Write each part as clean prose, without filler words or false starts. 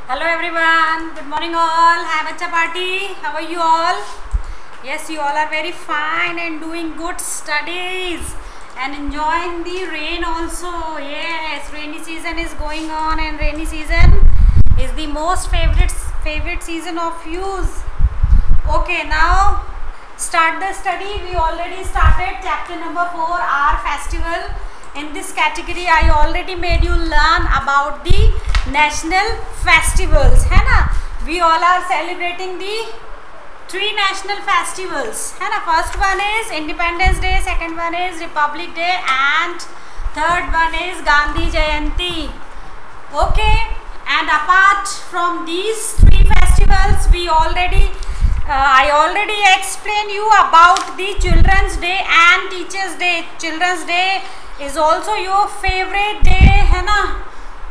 Hello everyone, good morning all. Hi Bacha Party, how are you all? Yes, you all are very fine and doing good studies and enjoying the rain also. Yes, rainy season is going on and rainy season is the most favorite season of use. Okay, now start the study. We already started chapter number 4, our festival. In this category I already made you learn about the national festivals, है ना? We all are celebrating the 3 national festivals, है ना? First one is Independence Day, second one is Republic Day and third one is Gandhi Jayanti. Okay, and apart from these 3 festivals, I already explained you about the Children's Day and Teachers Day. Children's Day is also your favorite day, है ना?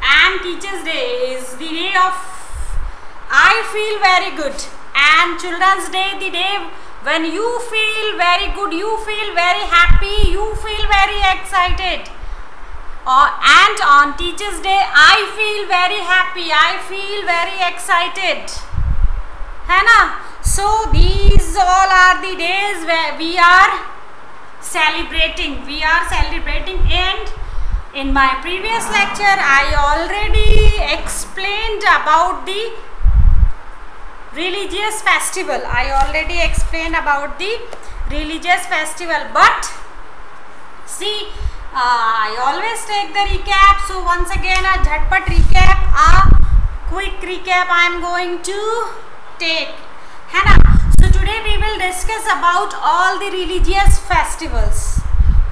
And Teachers Day is the day of I feel very good, and Children's Day the day when you feel very good, you feel very happy, you feel very excited. And on Teachers Day I feel very happy, I feel very excited, है ना? So these all are the days where we are celebrating, and in my previous lecture I already explained about the religious festival. But see, I always take the recap, so once again a jhatpat recap, a quick recap I am going to take, है ना? So today we will discuss about all the religious festivals,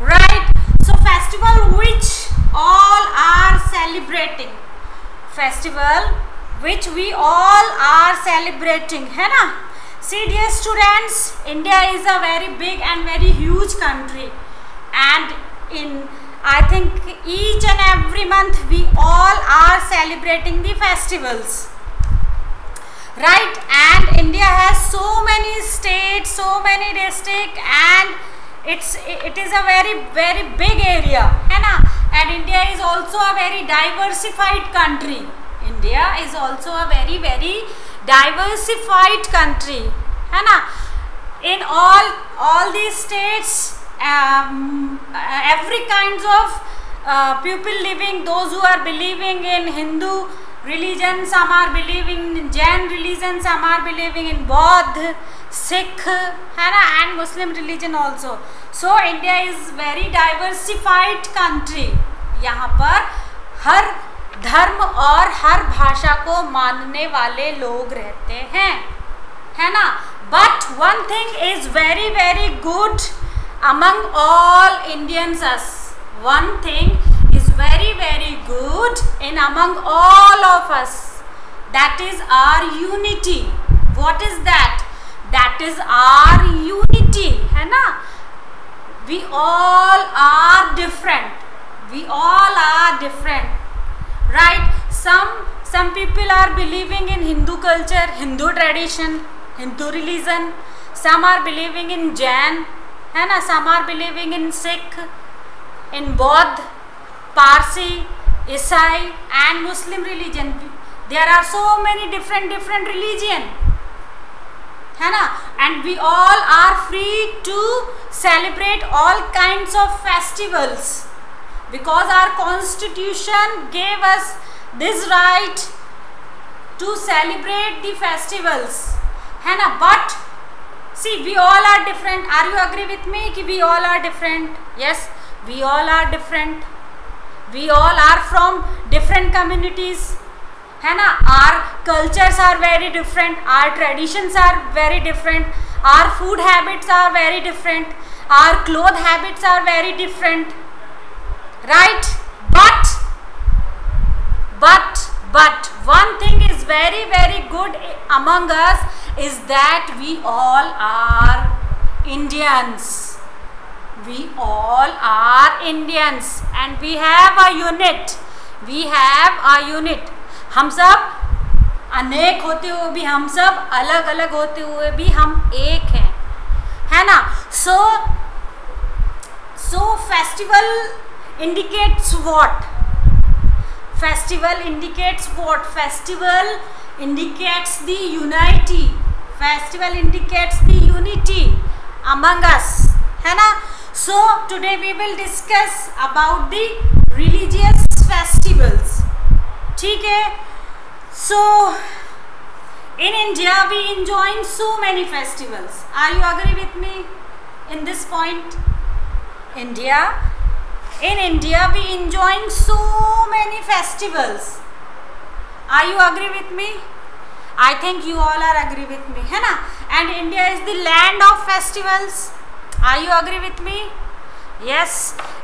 right? So festival which all are celebrating, है ना? See dear students, India is a very big and very huge country, and in I think each and every month we all are celebrating the festivals, right? And India has so many states, so many districts, and it is a very big area, है ना? And India is also a very diversified country. है ना? In all these states, every kinds of people living, those who are believing in Hindu religion, some are believing in Jain religion, some are believing in Buddha, Sikh, है ना? And Muslim religion also. So India is very diversified country. यहाँ पर हर धर्म और हर भाषा को मानने वाले लोग रहते हैं, है ना? But one thing is very good among all Indians. One thing is very good in among all of us. That is our unity. What is that? That is our unity, है ना? We all are different. Right? Some people are believing in Hindu culture, Hindu tradition, Hindu religion. Some are believing in Jain, है ना? Some are believing in Sikh, in Buddha, Parsi, Isai and Muslim religion. There are so many different religion, है ना? And we all are free to celebrate all kinds of festivals, because our constitution gave us this right to celebrate the festivals, है ना? But see, we all are different. Are you agree with me कि we all are different? Yes, we all are different. We all are from different communities, है ना? Our cultures are very different, our traditions are very different, our food habits are very different, our cloth habits are very different, right? But one thing is very good among us is that we all are Indians. And we have a unit. हम सब अनेक होते हुए भी, हम सब अलग होते हुए भी हम एक हैं, है ना? So festival indicates what? Festival indicates what? Festival indicates the unity. Festival indicates the unity among us, है ना? So today we will discuss about the religious festivals. ठीक है? So in India we enjoying so many festivals. Are you agree with me in this point? In India we enjoying so many festivals. Are you agree with me? I think you all are agree with me, है ना? And India is the land of festivals. Are you agree with me? Yes.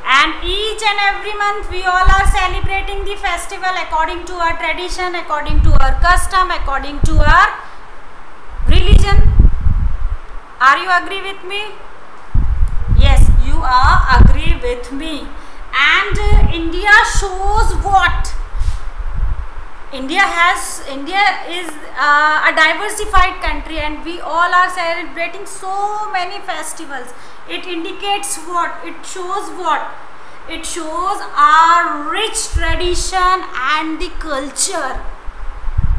And each and every month we all are celebrating the festival according to our tradition, according to our custom, according to our religion. Are you agree with me? Yes, you are agree with me. And India shows what? India is a diversified country, and we all are celebrating so many festivals. It indicates what? It shows what? It shows our rich tradition and the culture.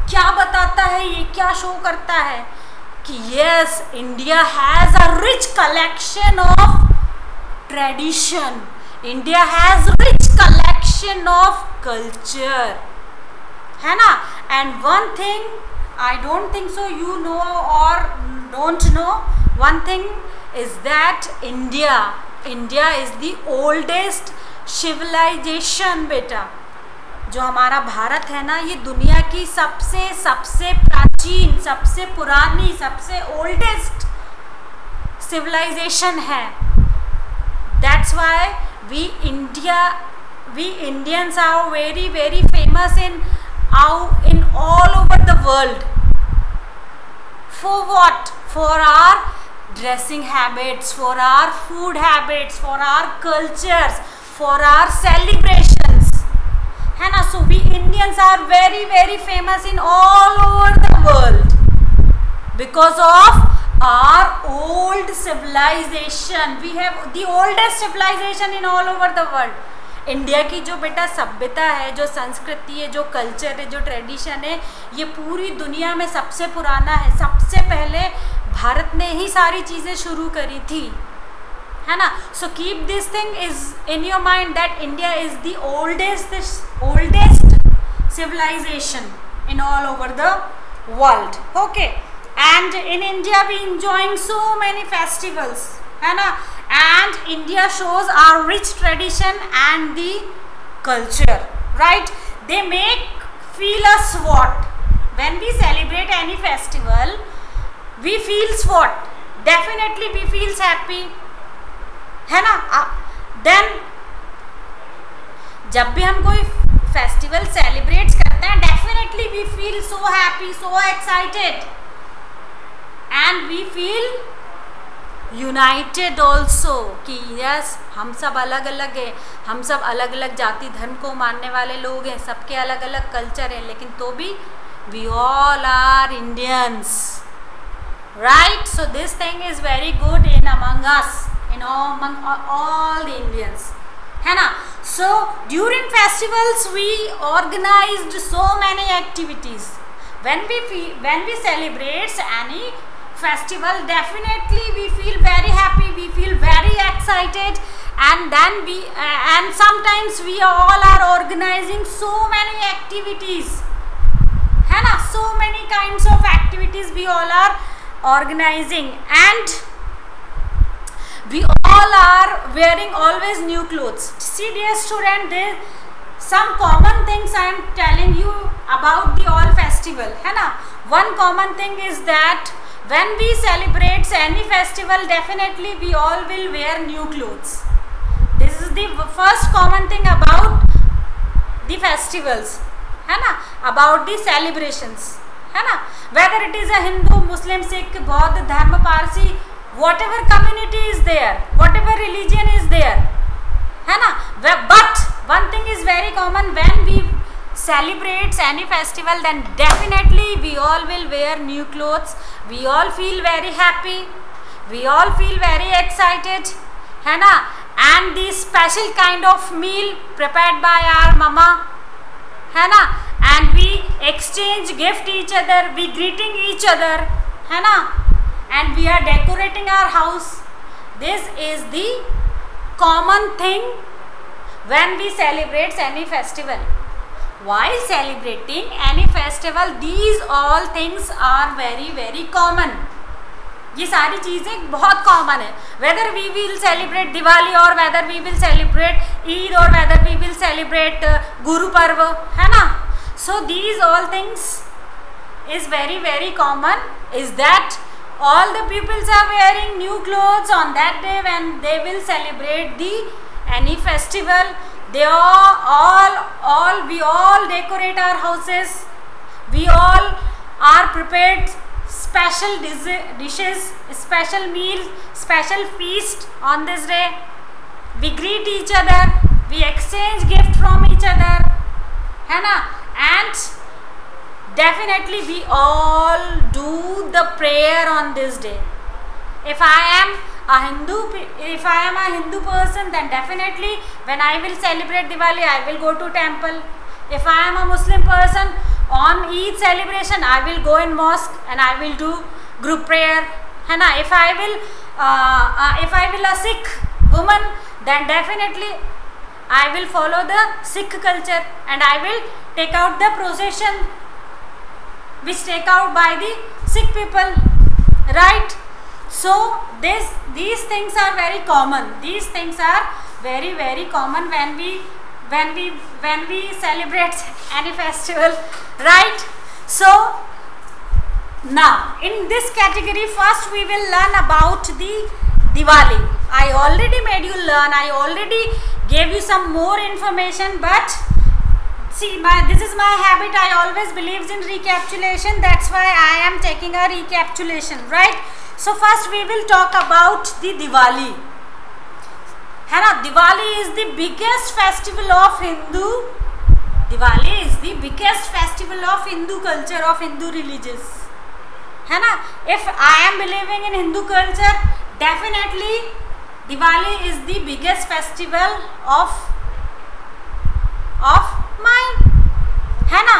क्या बताता है ये? क्या show करता है कि yes, India has a rich collection of tradition. India has rich collection of culture, है ना? And one thing I don't think so you know or don't know, one thing is that India is the oldest civilization बेटा. जो हमारा भारत है ना, ये दुनिया की सबसे प्राचीन, सबसे पुरानी, सबसे ओल्डेस्ट सिविलाइजेशन है. That's why we Indians are very famous in all over the world. For what? For our dressing habits, for our food habits, for our cultures, for our celebrations, है ना? So we Indians are very famous in all over the world because of our old civilization. We have the oldest civilization in all over the world. India की जो बेटा सभ्यता है, जो संस्कृति है, जो कल्चर है, जो ट्रेडिशन है, ये पूरी दुनिया में सबसे पुराना है. सबसे पहले भारत ने ही सारी चीज़ें शुरू करी थी, है ना? So keep this thing is in your mind that India is the oldest civilization in all over the world. Okay. And in India we enjoying so many festivals, है ना? And India shows our rich tradition and the culture, right? They make feel us what? When we celebrate any festival, we feels what? Definitely we feels happy, है ना? Then जब भी हम कोई festival celebrate करते हैं, definitely we feel so happy, so excited, and we feel united also कि yes, हम सब अलग अलग हैं, हम सब अलग अलग जाति धर्म को मानने वाले लोग हैं, सबके अलग अलग कल्चर हैं, लेकिन तो भी we all are Indians, right? So this thing is very good in among us, in among all the Indians, है ना? So during festivals we organized so many activities. When we celebrate any festival, definitely we feel very happy, we feel very excited, and then and sometimes we all are organizing so many activities, है ना? So many kinds of activities we all are organizing, and we all are wearing always new clothes. See dear student, there some common things I am telling you about the all festival, है ना? One common thing is that when we celebrate any festival, definitely we all will wear new clothes. This is the first common thing about the festivals, है ना? About the celebrations, है ना? Whether it is a Hindu, Muslim, Sikh, Buddha, Dharma, Parsi, whatever community is there, whatever religion is there, है ना? But one thing is very common, when we celebrate any festival, then definitely we all will wear new clothes, we all feel very happy, we all feel very excited, है ना? And the special kind of meal prepared by our mama, है ना, and we exchange gift each other, we greeting each other, है ना, and we are decorating our house. This is the common thing when we celebrate any festival. While celebrating any festival, these all things are very very common. ये सारी चीज़ें बहुत common है, whether we will celebrate Diwali और whether we will celebrate Eid और whether we will celebrate Guru Parv, है ना. So these all things is very very common. Is that all the peoples are wearing new clothes on that day when they will celebrate the any festival. They we all decorate our houses. We all are prepared special dishes, special meals, special feast on this day. We greet each other, we exchange gift from each other, है ना, and definitely we all do the prayer on this day. If I am a Hindu person, then definitely when I will celebrate Diwali, I will go to temple. If I am a Muslim person, on Eid celebration, I will go in mosque and I will do group prayer, है ना. If I will a Sikh woman, then definitely I will follow the Sikh culture and I will take out the procession which take out by the Sikh people, right? So these things are very common. These things are very very common when we celebrate any festival, right? So now in this category, first we will learn about the Diwali. I already made you learn, I already gave you some more information, but see, this is my habit. I always believes in recapitulation. That's why I am taking a recapitulation, right? So first we will talk about the Diwali, है ना. Diwali is the biggest festival of Hindu. Diwali is the biggest festival of Hindu culture, of Hindu religious, है ना. If I am believing in Hindu culture, definitely Diwali is the biggest festival of mine, है ना.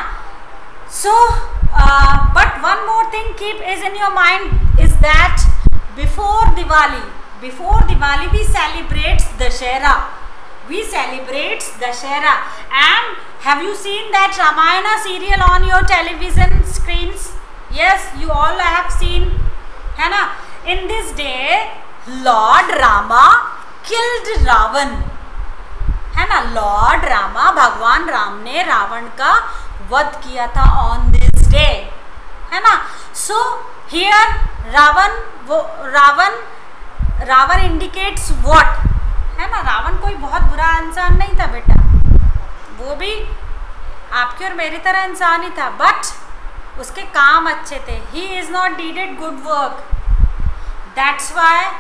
So but one more thing is in your mind is that before Diwali we celebrate Dashera. We celebrate Dashera. And have you seen that Ramayana serial on your television screens? Yes, you all have seen, है ना. In this day Lord Rama killed Ravan, है ना. Lord Rama, भगवान राम ने रावण का वध किया था on this day, है ना. So here Ravan indicates what, है ना. रावण कोई बहुत बुरा इंसान नहीं था बेटा, वो भी आपके और मेरी तरह इंसान ही था, बट उसके काम अच्छे थे. He is not did good work, that's why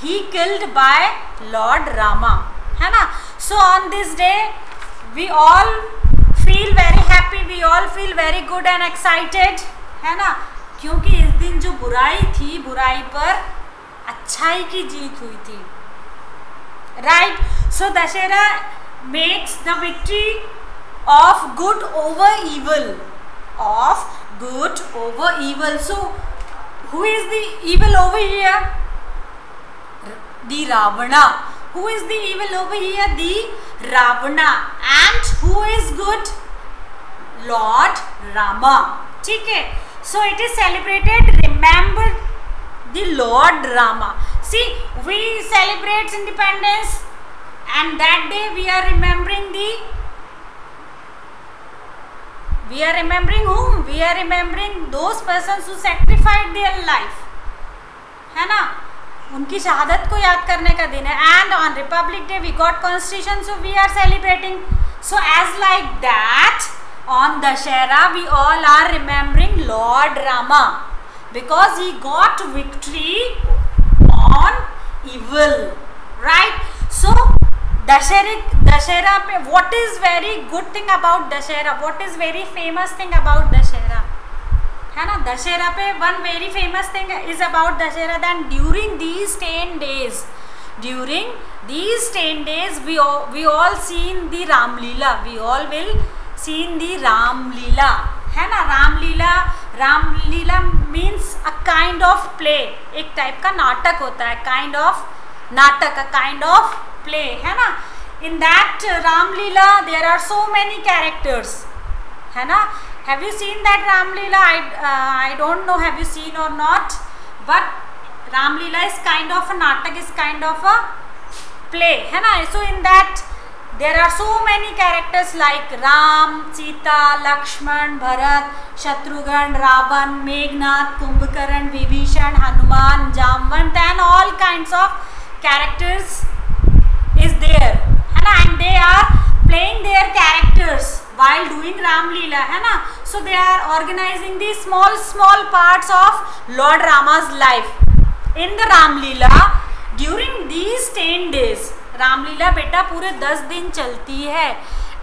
he killed by Lord Rama, है ना. So on this day we all feel very happy, we all feel very good and excited, है ना, क्योंकि इस दिन जो बुराई थी, बुराई पर अच्छाई की जीत हुई थी, right? So Dashera makes the victory of good over evil, of good over evil. So who is the evil over here? The Ravana. Who is the evil over here? The Ravana. And who is good? Lord Rama. ठीक है. So it is celebrated. Remember the Lord Rama. See, we celebrate independence, and that day we are remembering whom? We are remembering those persons who sacrificed their life, है ना. उनकी शहादत को याद करने का दिन है. And on Republic Day we got Constitution, so we are celebrating. So as like that, on Dashera we all are remembering Lord Rama, because he got victory on evil, right? So Dashera पे what is very good thing about Dashera? What is very famous thing about Dashera? है ना. Dashera पे one very famous thing is about Dashera, that during these 10 days, we all seen the Ram Leela. We all will scene दी रामलीला, है ना। Ramlila means a kind of play, एक type का नाटक होता है, काइंड ऑफ नाटक, अ काइंड ऑफ प्ले, है ना। In that Ramlila there are so many characters, है ना। Have you seen that Ramlila? I don't know have you seen or not, but Ramlila is kind of a natak, is kind of a play, है ना। So in that there are so many characters like Ram, Sita, Lakshman, Bharat, Shatrughan, Ravan, Meghnad, Kumbhakaran, Vibhishan, Hanuman, Jamwant, and all kinds of characters is there, है ना। and they are playing their characters while doing Ramleela, है ना। so they are organizing the small parts of Lord Rama's life in the Ramleela during these 10 days. Ramlila बेटा पूरे 10 दिन चलती है,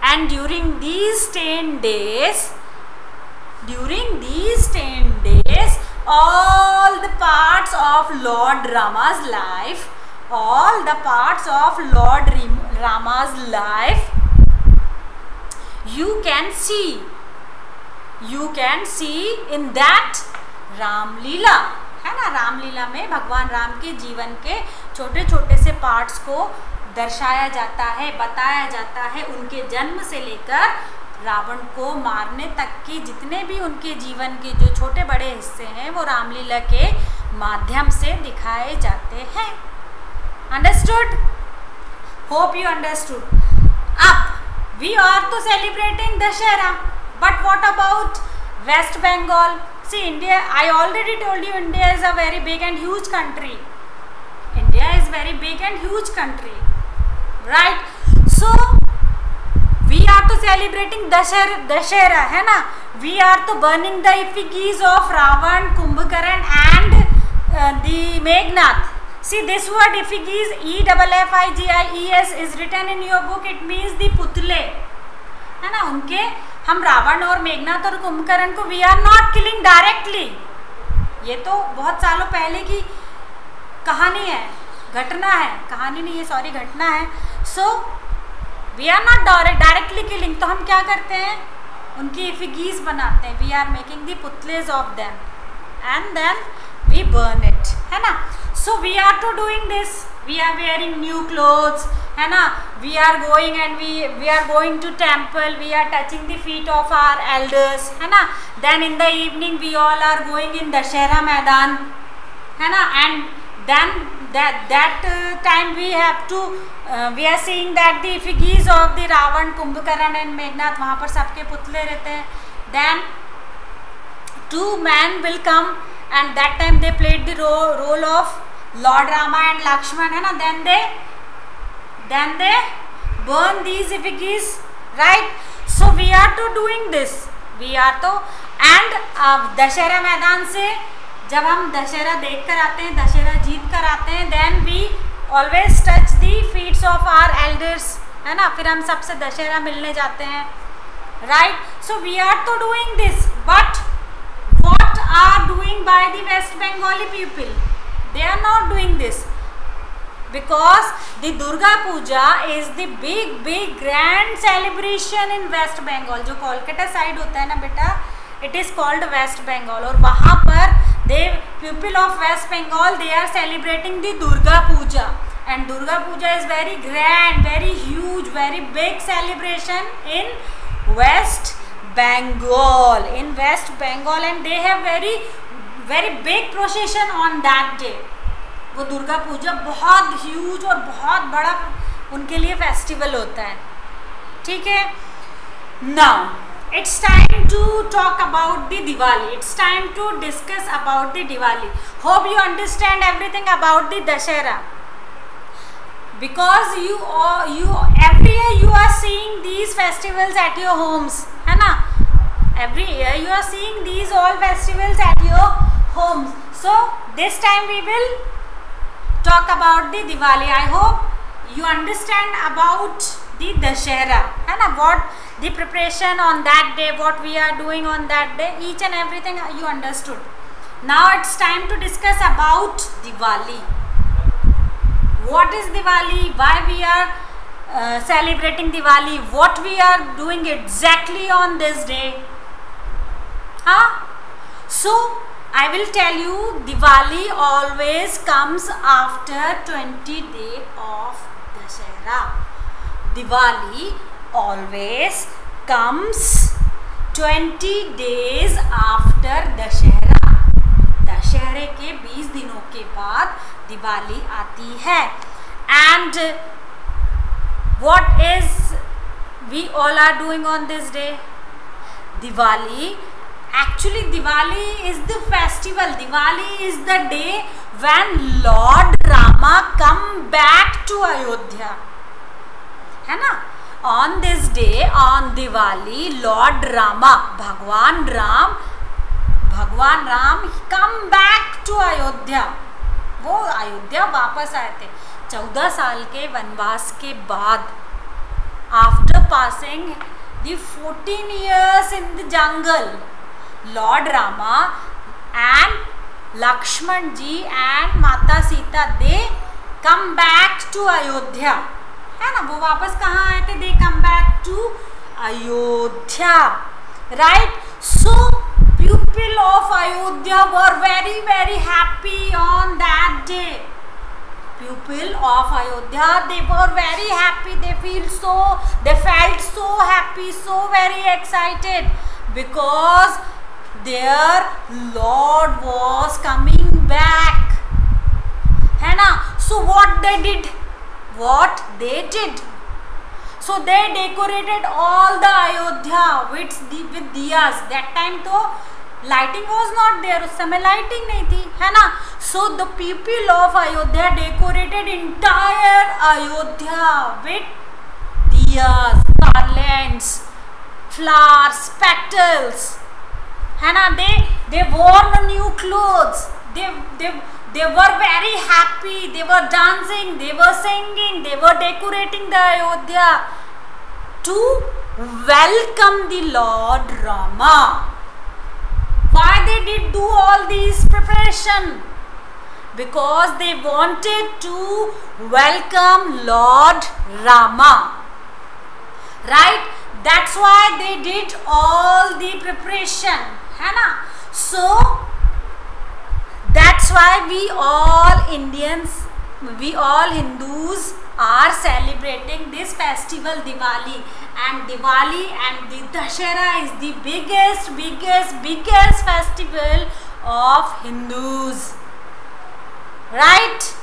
and during these 10 days all the parts of Lord Rama's life, you can see in that Ramlila, है ना। रामलीला में भगवान राम के जीवन के छोटे छोटे से पार्ट्स को दर्शाया जाता है, बताया जाता है, उनके जन्म से लेकर रावण को मारने तक की जितने भी उनके जीवन के जो छोटे बड़े हिस्से हैं वो रामलीला के माध्यम से दिखाए जाते हैं। अंडरस्टूड? Hope you understood. अब वी आर तो celebrating Dussehra, but what about West Bengal? See, India, I already told you, India is a very big and huge country. India is very big and huge country, right? So we are to celebrating Dashera, है ना। We are to burning the effigies of Ravan, Kumbhakaran, and the Meghnad. See, this word effigies, EFFIGIES, is written in your book. It means the पुतले, है ना। उनके हम रावण और मेघनाथ और कुंभकर्ण को we are not killing directly, ये तो बहुत सालों पहले की कहानी है, घटना है, कहानी नहीं है, सॉरी, घटना है। So we are not directly killing, तो हम क्या करते हैं, उनकी इफिगीज बनाते हैं, वी आर मेकिंग द पुतलेस of them and then we burn it, है ना। So we are to doing this, we are wearing new clothes, है ना। We are going and we are going to temple, we are touching the feet of our elders, है ना। Then in the evening we all are going in Dussehra मैदान, है ना। And then that time we have to we are seeing that the effigies of the Ravan, Kumbhakaran and Meghnad, वहाँ पर सबके पुतले रहते हैं। Then 2 men will come and that time they played the role of Lord Rama and Lakshman, है ना। then they burn these effigies, right? So we are to doing this, we are to, and Dussehra मैदान से जब हम दशहरा देख कर आते हैं, दशहरा जीत कर आते हैं, then we always touch the feet of our elders, है ना। फिर हम सबसे दशहरा मिलने जाते हैं, राइट। सो वी आर तो doing this, but what are doing by the West Bengali people? They are not doing this, because the Durga Puja is the big grand celebration in West Bengal. जो कोलकाता साइड होता है ना बेटा, it is called West Bengal, और वहाँ पर people of West Bengal, they are celebrating the Durga Puja, and Durga Puja is very grand, very huge, very big celebration in West Bengal, and they have very big procession on that day. वो दुर्गा पूजा बहुत huge और बहुत बड़ा उनके लिए festival होता है, ठीक है। Now it's time to talk about the Diwali, it's time to discuss about the Diwali. Hope you understand everything about the Dashera, because you every year you are seeing these festivals at your homes, है ना। every year you are seeing these all festivals at your homes. So this time we will talk about the Diwali. I hope you understand about the Dashera, है ना। what the preparation on that day, what we are doing on that day, each and everything you understood. Now it's time to discuss about Diwali. What is Diwali? Why we are celebrating Diwali, what we are doing exactly on this day? So I will tell you, Diwali always comes after 20 days of Dashera. Diwali always comes 20 days after Dashera. दशहरे के 20 दिनों के बाद दिवाली आती है. And what is we all are doing on this day? Diwali. Actually, Diwali is the festival. Diwali is the day when Lord Rama come back to Ayodhya. है ना? On this day, on Diwali, Lord Rama, भगवान Ram come back to Ayodhya. वो अयोध्या वापस आए थे 14 साल के वनवास के बाद. After passing the 14 years in the jungle, Lord Rama and Lakshman ji and Mata Sita, they come back to Ayodhya. है ना? वो वापस कहाँ आए थे? They come back to Ayodhya, right? So people of Ayodhya were very, very happy on that day. People of Ayodhya, they were very happy. They felt so happy, so very excited, because their Lord was coming back. है ना? So what they did? So they decorated all the Ayodhya with diyas. That time तो lighting was not there. उस समय lighting नहीं थी, है ना? So the people of Ayodhya decorated entire Ayodhya with diyas, garlands, flowers, petals. है ना? They wore the new clothes. They were very happy. They were dancing. They were singing. They were decorating the Ayodhya to welcome the Lord Rama. Why they did do all these preparation? Because they wanted to welcome Lord Rama. Right? That's why they did all the preparation. है ना? So that's why we all Indians, we all Hindus are celebrating this festival Diwali. And Diwali and the Dashera is the biggest festival of Hindus. Right?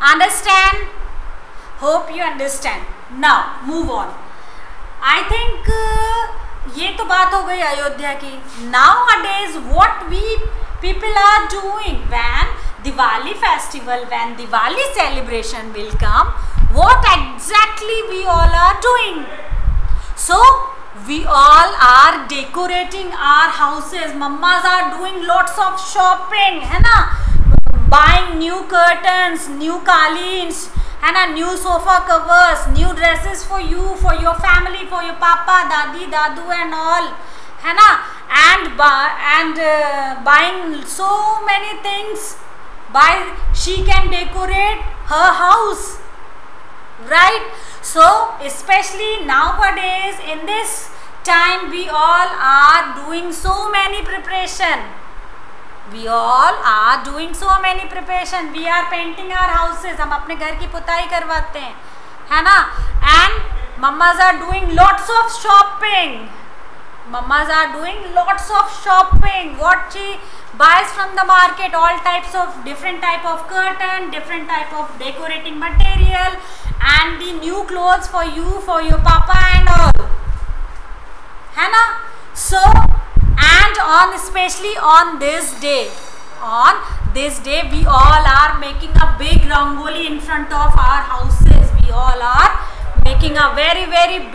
Understand? Hope you understand. Now move on. I think ये तो बात हो गई अयोध्या की. Nowadays what we people are doing when Diwali festival, when Diwali celebration will come, what exactly we all are doing? So we all are decorating our houses. Mammas are doing lots of shopping, है ना? Buying new curtains, new qalins, है ना? New sofa covers, new dresses for you, for your family, for your papa, dadi, dadu and all, है ना? And buying so many things. She can decorate her house, right? So especially nowadays in this time, we all are doing so many preparation. We all are doing so many preparation. We are painting our houses. हम अपने घर की पुताई करवाते हैं, है ना? And mammas are doing lots of shopping. Mammas are doing lots of shopping. What she buys from the market, all types of different type of curtain, different type of decorating material, and the new clothes for you, for your papa and all, है ना? So and on especially on this day we all are making a big rangoli in front of our houses. We all are making a very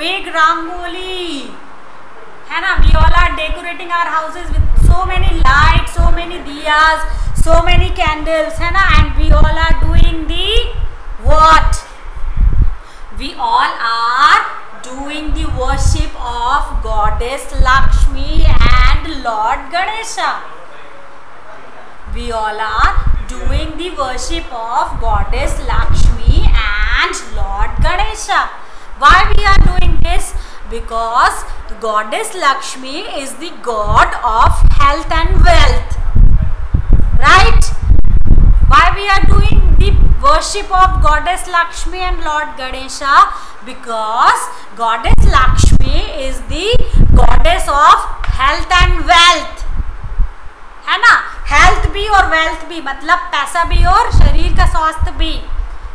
big rangoli, है ना? We all are decorating our houses with so many lights, so many diyas, so many candles, है ना? And we all are doing the what? We all are doing the worship of Goddess Lakshmi and Lord Ganesha. We all are doing the worship of Goddess Lakshmi and Lord Ganesha. Why we are doing this? Because Goddess Lakshmi is the god of health and wealth, right? Why we are doing the worship of Goddess Lakshmi and Lord Ganesha? Because Goddess Lakshmi is the goddess of health and wealth, है ना? Health भी और wealth भी, मतलब पैसा भी और शरीर का स्वास्थ्य भी,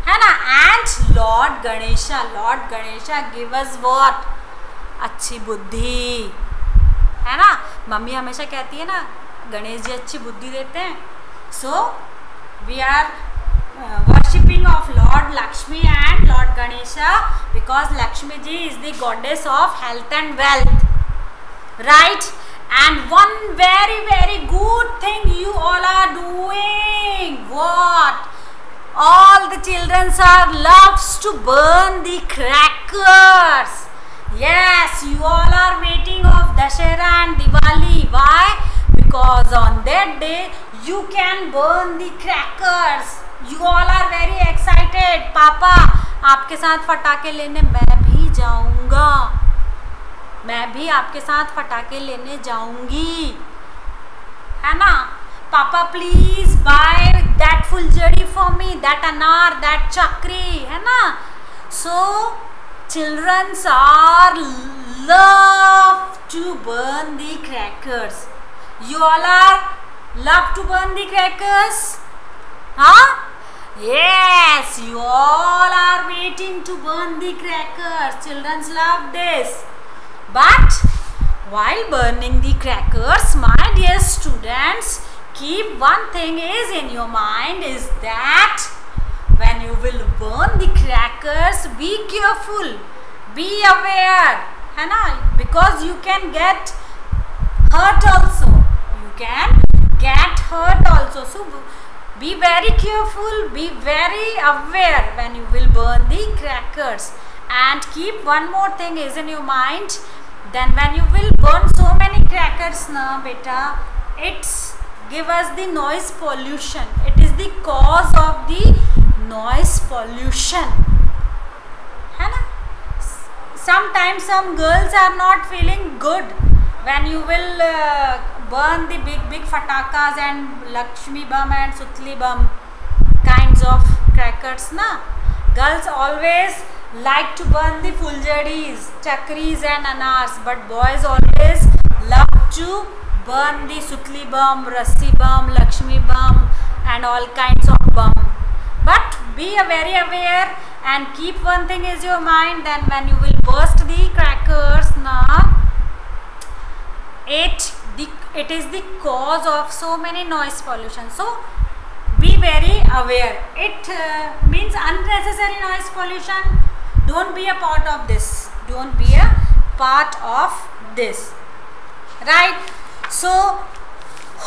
है ना? And Lord Ganesha give us what? अच्छी बुद्धि, है ना? मम्मी हमेशा कहती है ना, गणेश जी अच्छी बुद्धि देते हैं. So we are worshipping of Lord Lakshmi and Lord Ganesha because Lakshmi ji is the goddess of health and wealth, right? And one very very good thing you all are doing. What? All the children are loves to burn the crackers. Yes, you all are waiting of Dashera and Diwali. Why? Because on that day you can burn the crackers. You all are very excited. पापा आपके साथ पटाखे लेने मैं भी जाऊंगा, मैं भी आपके साथ पटाखे लेने जाऊंगी, है ना? Papa please buy that phuljhadi for me, that anar, that chakri, है ना? So childrens are love to burn the crackers. You all are love to burn the crackers? Huh? Yes, you all are waiting to burn the crackers. Children love this. But while burning the crackers, my dear students, keep one thing is in your mind, is that when you will burn the crackers, be careful, be aware, है ना? Because you can get hurt also. You can get hurt also. So be very careful, be very aware when you will burn the crackers. And keep one more thing is in your mind. Then when you will burn so many crackers na beta, it's give us the noise pollution. It is the cause of the noise pollution, है ना? Sometimes some girls are not feeling good when you will burn the big fatakas and Lakshmi bum and Sutli bum kinds of crackers, na? Girls always like to burn the fuljaris, chakris and anars, but boys always love to burn the Sutli bum, Rassi bum, Lakshmi bum and all kinds of bum. But be very aware and keep one thing is your mind. Then when you will burst the crackers, na, it is the cause of so many noise pollution. So be very aware. It means unnecessary noise pollution. Don't be a part of this. Don't be a part of this, right? So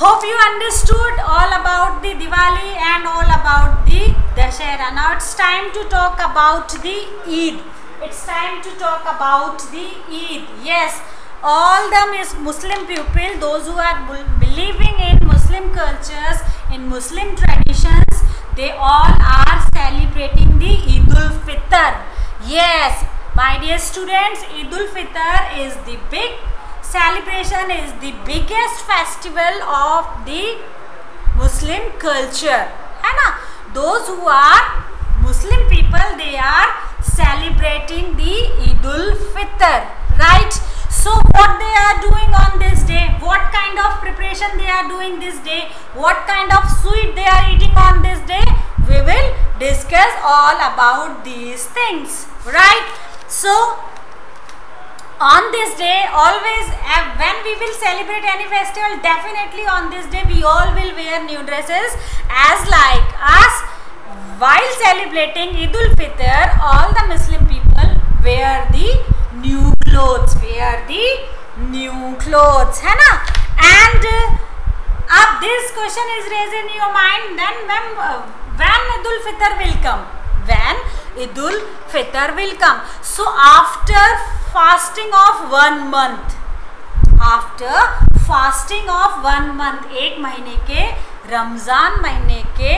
hope you understood all about the Diwali and all about the Dashera. Now it's time to talk about the Eid. It's time to talk about the Eid. Yes, all the Muslim people, those who are believing in Muslim cultures, in Muslim traditions, they all are celebrating the Eid ul-Fitr. Yes, my dear students, Eid ul-Fitr is the big celebration, is the biggest festival of the Muslim culture, है ना? Those who are Muslim people, they are celebrating the Eid ul-Fitr, right? So what they are doing on this day, what kind of preparation they are doing this day, what kind of sweet they are eating on this day, we will discuss all about these things, right? So on this day, always when we will celebrate any festival, definitely on this day we all will wear new dresses. As like us, while celebrating Eid ul-Fitr, all the Muslim people wear the new clothes, है ना? And अब this question is raised in your mind, then when Eid ul-Fitr will come? When Eid ul-Fitr will come? So after fasting of 1 month, after fasting of 1 month, 1 महीने के रमज़ान महीने के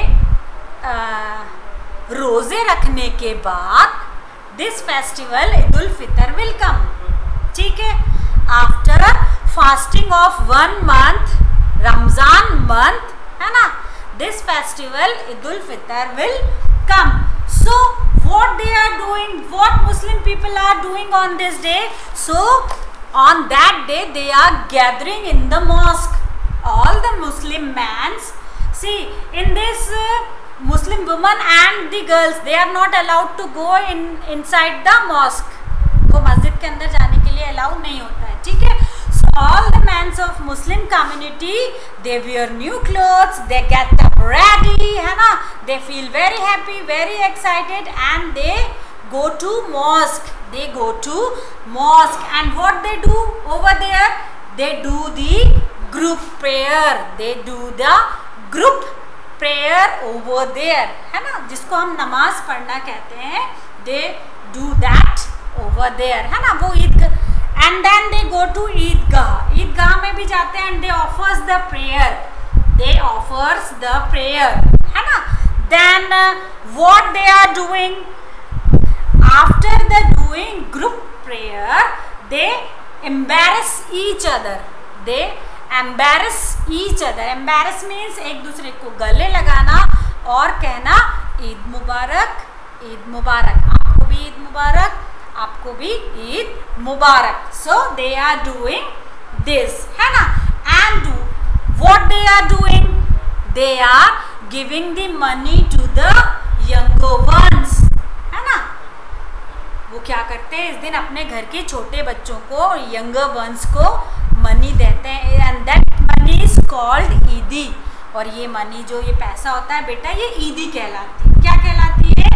रोज़े रखने के बाद this festival Eid ul-Fitr will come. ठीक है, after fasting of 1 month, Ramzan month, है ना, this festival Eid ul-Fitr will come. So what they are doing, what Muslim people are doing on this day? So on that day they are gathering in the mosque. All the Muslim men, see, in this Muslim women and the girls, they are not allowed to go inside the mosque. वो मस्जिद के अंदर जाने के लिए allow नहीं होता है, ठीक है. So all the men of Muslim community, they wear new clothes, they get up ready, है ना, they feel very happy, very excited, and they go to mosque. They go to mosque, and what they do over there? They do the group prayer. They do the group prayer over there, है ना, जिसको हम नमाज पढ़ना कहते हैं. They do that over there, है ना, वो Eid. And then they go to ईदगाह. ईदगाह में भी जाते हैं and they offers the prayer. They offers the prayer, है ना. Then what they are doing after the doing group prayer? They embarrass each other. They embarrass each other. Embarrass means एक दूसरे को गले लगाना और कहना ईद मुबारक, ईद मुबारक, आपको भी ईद मुबारक, आपको भी ईद मुबारक. So they are doing this, है ना. And what they are doing? They are giving the money to the younger ones, है ना. वो क्या करते हैं, इस दिन अपने घर के छोटे बच्चों को, यंगर वंस को मनी देते हैं. And that money is called ईदी. और ये मनी, जो ये पैसा होता है बेटा, ये ईदी कहलाती है. क्या कहलाती है?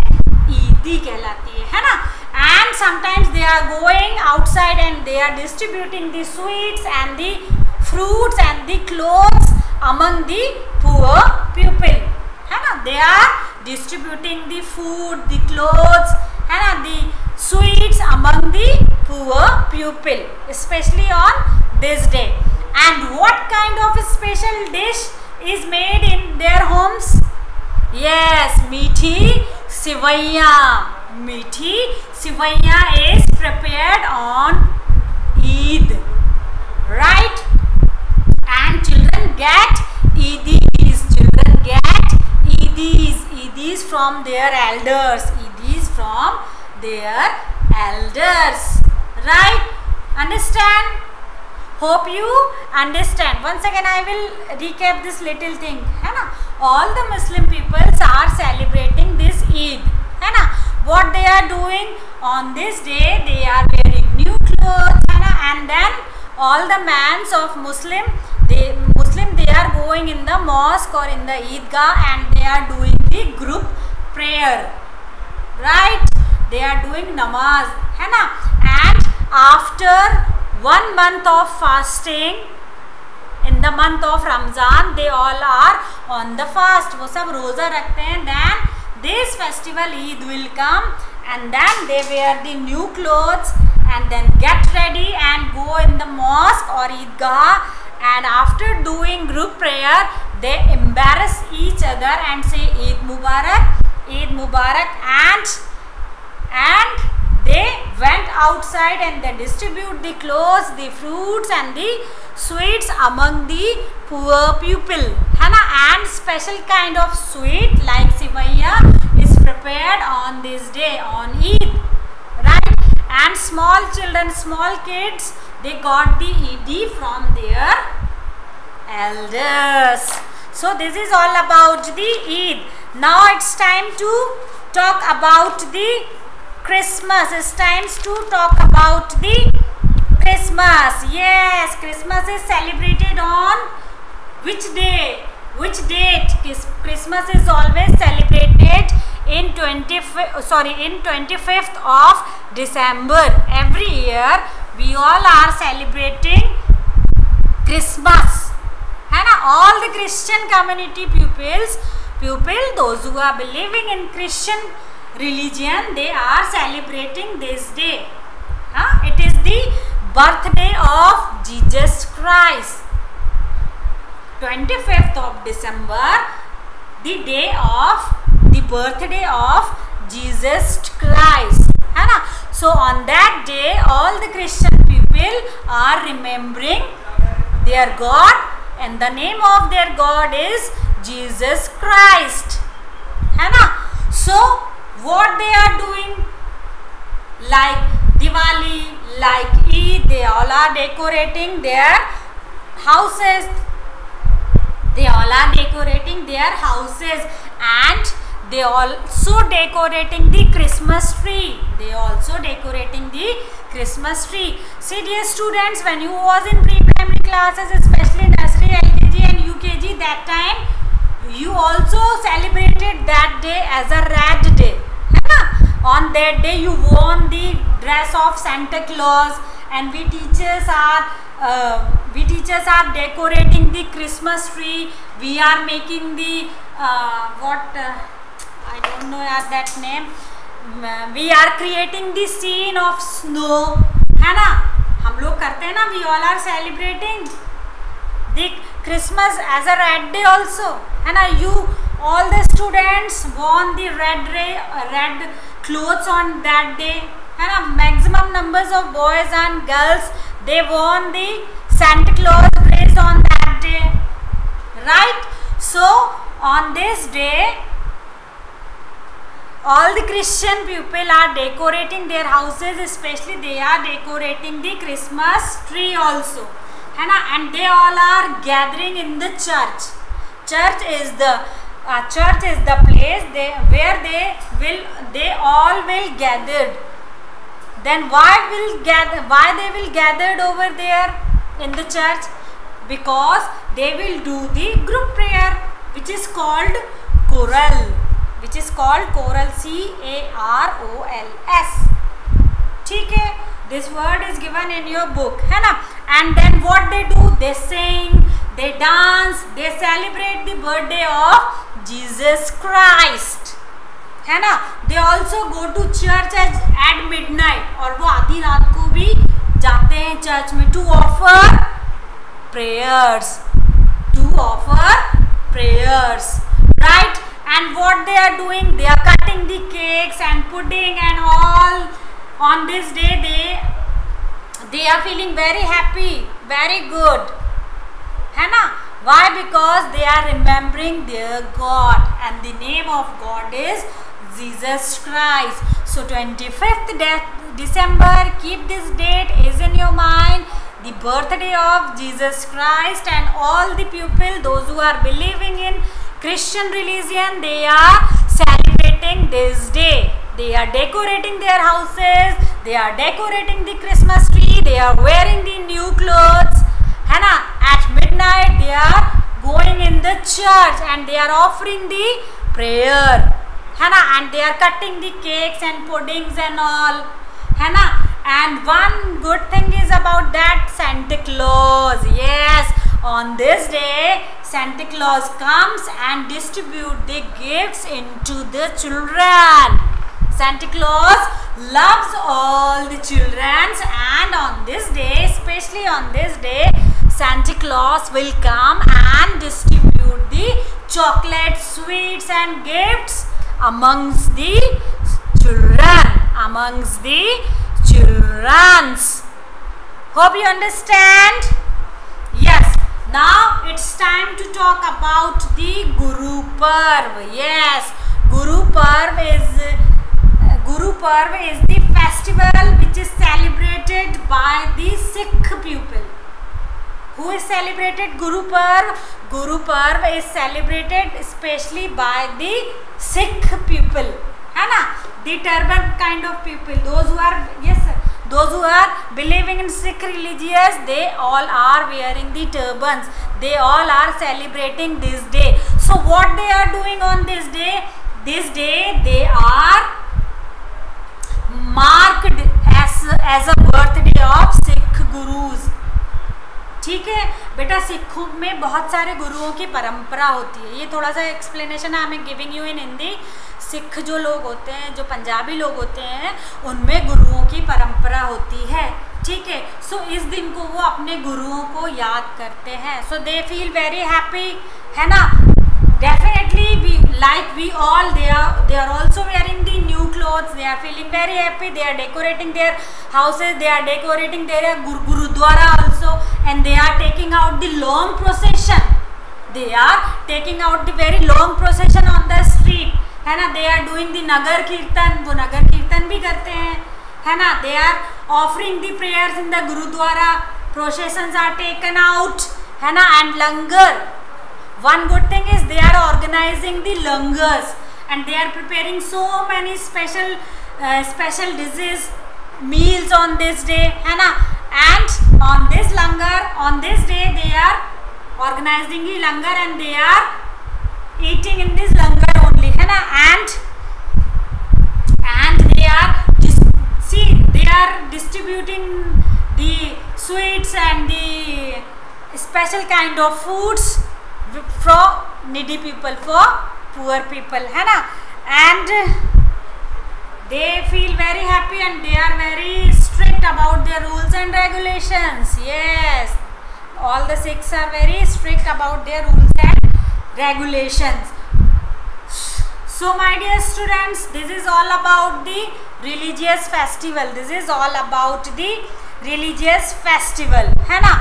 ईदी कहलाती है ना. And sometimes they are going outside and they are distributing the sweets and the fruits and the clothes among the poor people, है ना. They are distributing the food, the clothes, है ना, the sweets among the poor people, especially on this day. And what kind of a special dish is made in their homes? Yes, मीठी सिवैया. मीठी sevaiyan is prepared on Eid, right? And children get Eidis. Children get Eidis. Eidis from their elders. Eidis from their elders, right? Understand? Hope you understand. Once again I will recap this little thing, है ना. All the Muslim peoples are celebrating this Eid, है ना. What they are doing on this day? They are wearing new clothes, है ना. And then all the men of Muslim, they are going in the mosque or in the Eidgah and they are doing the group prayer, right? They are doing namaz, है ना. And after 1 month of fasting, in the month of Ramzan, they all are on the fast. वो सब रोजा रखते हैं. Then this festival Eid will come and then they wear the new clothes and then get ready and go in the mosque or Eidgah, and after doing group prayer they embarrass each other and say Eid Mubarak, Eid Mubarak, and they went outside and they distribute the clothes, the fruits and the sweets among the poor people, है ना. And special kind of sweet like sivaiya is prepared on this day, on Eid, right? And small children, small kids, they got the Eid from their elders. So this is all about the Eid. Now it's time to talk about the Christmas. It's time to talk about the Christmas. Yes, Christmas is celebrated on which day? Which date? Christmas is always celebrated in 25th of December. Every year we all are celebrating Christmas, है ना. All the Christian community pupils, those who are believing in Christian religion, they are celebrating this day. It is the birthday of Jesus Christ. 25th of December, the day of the birthday of Jesus Christ, है ना. So on that day all the Christian people are remembering their God, and the name of their God is Jesus Christ, है ना. So what they are doing, like Diwali, like Eid, they all are decorating their houses. They all are decorating their houses, and they also decorating the Christmas tree. They also decorating the Christmas tree. See dear students, when you was in pre-primary classes, especially nursery, LKG and UKG, that time you also celebrated that day as a red day, है ना. On that day you wore the dress of Santa Claus, and we teachers are decorating the Christmas tree. We are making the I don't know that name. We are creating the scene of snow, है ना. हम लोग करते हैं ना. We all are celebrating the Christmas as a red day also, है ना. You all the students wore the red clothes on that day, है ना. Maximum numbers of boys and girls, they wore the Santa Claus dress on that day, right. So on this day all the Christian people are decorating their houses, especially they are decorating the Christmas tree also, है ना. And they all are gathering in the church. Church is the place where they all will gathered. Then why they will gathered over there in the church? Because they will do the group prayer, which is called choral. CAROLS, ठीक है. This word is given in your book, है ना. And then what they do, they sing, they dance, they celebrate the birthday of Jesus Christ, है ना. They also go to church at midnight, और वो आधी रात को भी जाते हैं चर्च में to offer prayers, right. And what they are doing, they are cutting the cakes and pudding and all. On this day they are feeling very happy, very good, है ना. Why? Because they are remembering their God, and the name of God is Jesus Christ. So 25th December, keep this date is in your mind, the birthday of Jesus Christ. And all the people, those who are believing in Christian religion, they are celebrating this day. They are decorating their houses, they are decorating the Christmas tree, they are wearing the new clothes, है ना. At midnight they are going in the church and they are offering the prayer, है ना. And they are cutting the cakes and puddings and all, है ना. And one good thing is about that, Santa Claus. Yes, on this day Santa Claus comes and distribute the gifts into the children. Santa Claus loves all the children, and on this day, especially on this day, Santa Claus will come and distribute the chocolate, sweets and gifts amongst the children. Hope you understand. Yes. Now it's time to talk about the Guru Parv. Yes, Guru Parv is the festival which is celebrated by the Sikh people. Who is celebrated Guru Parv? Guru Parv is celebrated especially by the Sikh people, है ना. The turban kind of people, those who are believing in Sikh religious, they all are wearing the turbans. They all are celebrating this day. So what they are doing on this day? This day they are marked as a birthday of Sikh gurus. ठीक है बेटा, सिखों में बहुत सारे गुरुओं की परंपरा होती है. ये थोड़ा सा explanation I am giving you in Hindi. Sikh जो लोग होते हैं, जो पंजाबी लोग होते हैं, उनमें गुरुओं की परंपरा होती है. ठीक है. सो इस दिन को वो अपने गुरुओं को याद करते हैं. सो दे फील वेरी हैप्पी, है ना. Definitely like we all, they are also wearing the new clothes. They are feeling very happy. They are decorating their houses. They are decorating their gurudwara also, and they are taking out the long procession. They are taking out the very long procession on the street, है ना. They are doing the nagar kirtan. वो nagar kirtan भी करते हैं, है ना. They are offering the prayers in the gurudwara. Processions are taken out, है ना. And langar, one good thing is they are organizing the langars, and they are preparing so many special dishes, meals on this day, है ना. And on this langar, on this day, they are organizing the langar, and they are eating in this langar only, है ना. And they are distributing the sweets and the special kind of foods for needy people, for poor people, है ना. And they feel very happy, and they are very strict about their rules and regulations. Yes, all the Sikhs are very strict about their rules and regulations. So my dear students, this is all about the religious festival. This is all about the religious festival, है ना.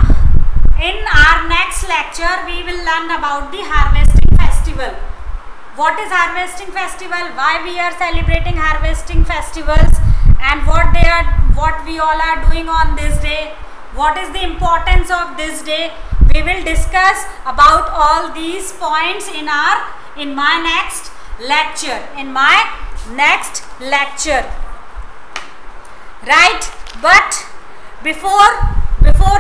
In our next lecture, we will learn about the harvesting festival. What is harvesting festival? Why we are celebrating harvesting festivals, and what we all are doing on this day? What is the importance of this day? We will discuss about all these points in my next lecture. Right? But before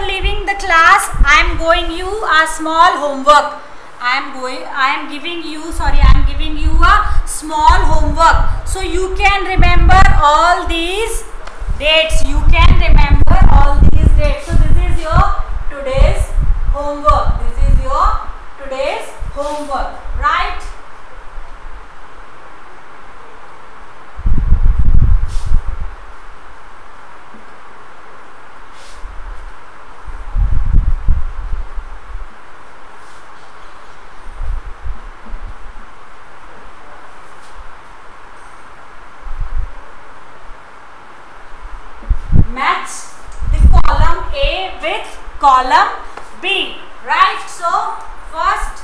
leaving the class, I am giving you a small homework. I am giving you a small homework, so you can remember all these dates. You can remember all these dates. So this is your today's homework. Right? Match the column A with column B, right? So first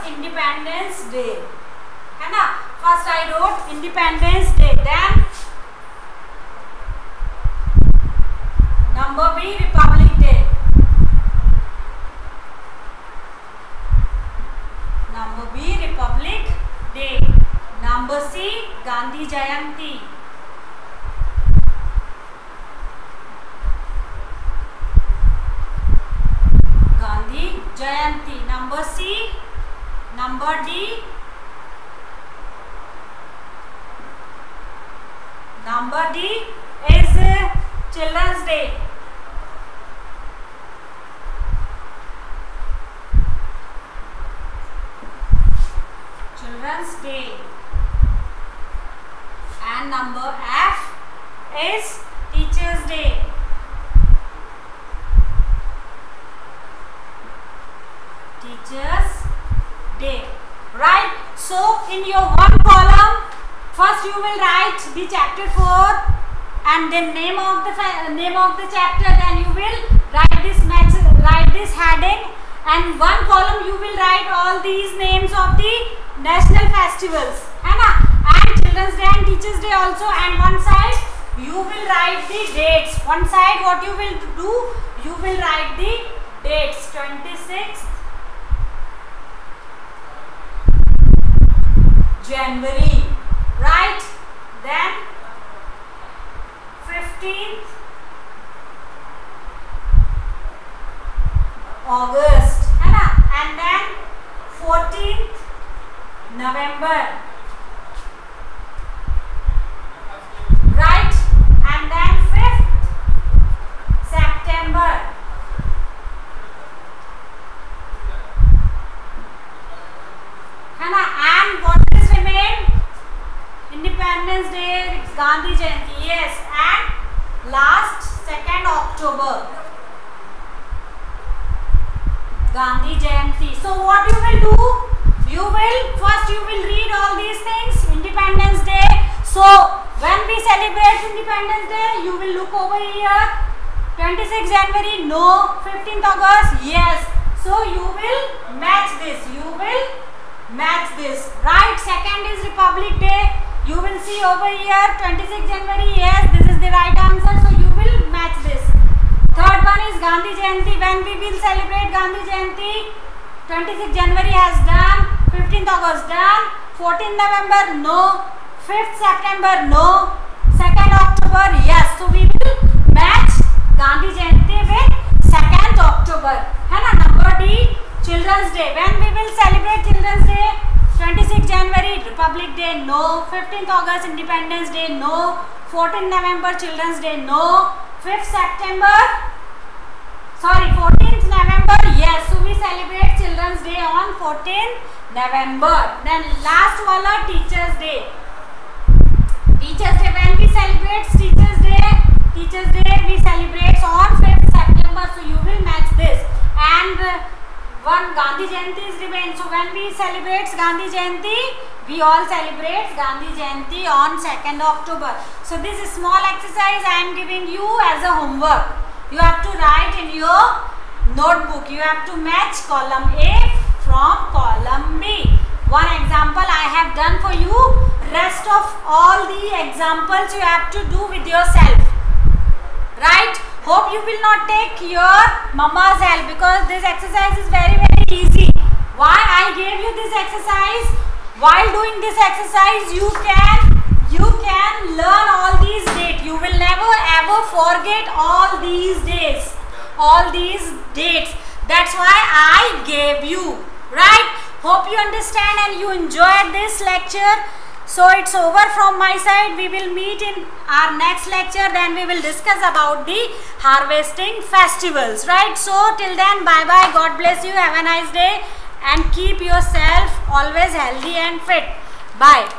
Independence Day, है ना. First I wrote Independence Day, then number B Republic Day, number B Republic Day, number C Gandhi Jayanti, number C, number D, is Children's Day, and number F is Teachers Day. Right? So in your one column, first you will write the chapter 4 and then name of the chapter. Then you will write this heading, and one column you will write all these names of the national festivals, है ना, and Children's Day and Teachers Day also. And one side you will write the dates. One side what you will do, you will write the dates. 26th January, right? Then 15th August, है ना, and then 14th November, right? And then 5th September, है ना. And what is remain? Independence Day, Gandhi Jayanti, yes, and last 2nd October. Gandhi Jayanti. So what you will do? First you will read all these things. Independence Day. So when we celebrate Independence Day, you will look over here. 26th January, no. 15th August, yes. So you will match this. Right? Second is Republic Day. You will see over here 26th January, yes. This is the right answer. So you will match this. Third one is Gandhi Jayanti. When we will celebrate Gandhi Jayanti? 26th January has done. 15th August done. 14th November, no. 5th September, no. 2nd October, yes. So we will match Gandhi Jayanti with 2nd October. है ना? Number D, Children's Day. When we will celebrate Children's Day? 26th January, Republic Day, no. 15th August, Independence Day, no. 14th November, Children's Day, no. 5th September, sorry, 14th November, yes. So we celebrate Children's Day on 14th November. Then last wala, Teachers Day. Teachers Day, when we celebrate Teachers Day we celebrate on 5th September. So you will match this. And one Gandhi Jayanti is remains. So when we celebrate Gandhi Jayanti, we all celebrate Gandhi Jayanti on 2nd October. So this is small exercise I am giving you as a homework. You have to write in your notebook. You have to match column A from column B. One example I have done for you. Rest of all the examples you have to do with yourself. Right? Hope you will not take your mama's help, because this exercise is very easy. Why I gave you this exercise? While doing this exercise, you can learn all these dates. You will never ever forget all these days, all these dates. That's why I gave you. Right? Hope you understand and you enjoyed this lecture. So it's over from my side. We will meet in our next lecture. Then we will discuss about the harvesting festivals. Right? So till then, bye bye. God bless you. Have a nice day and keep yourself always healthy and fit. Bye.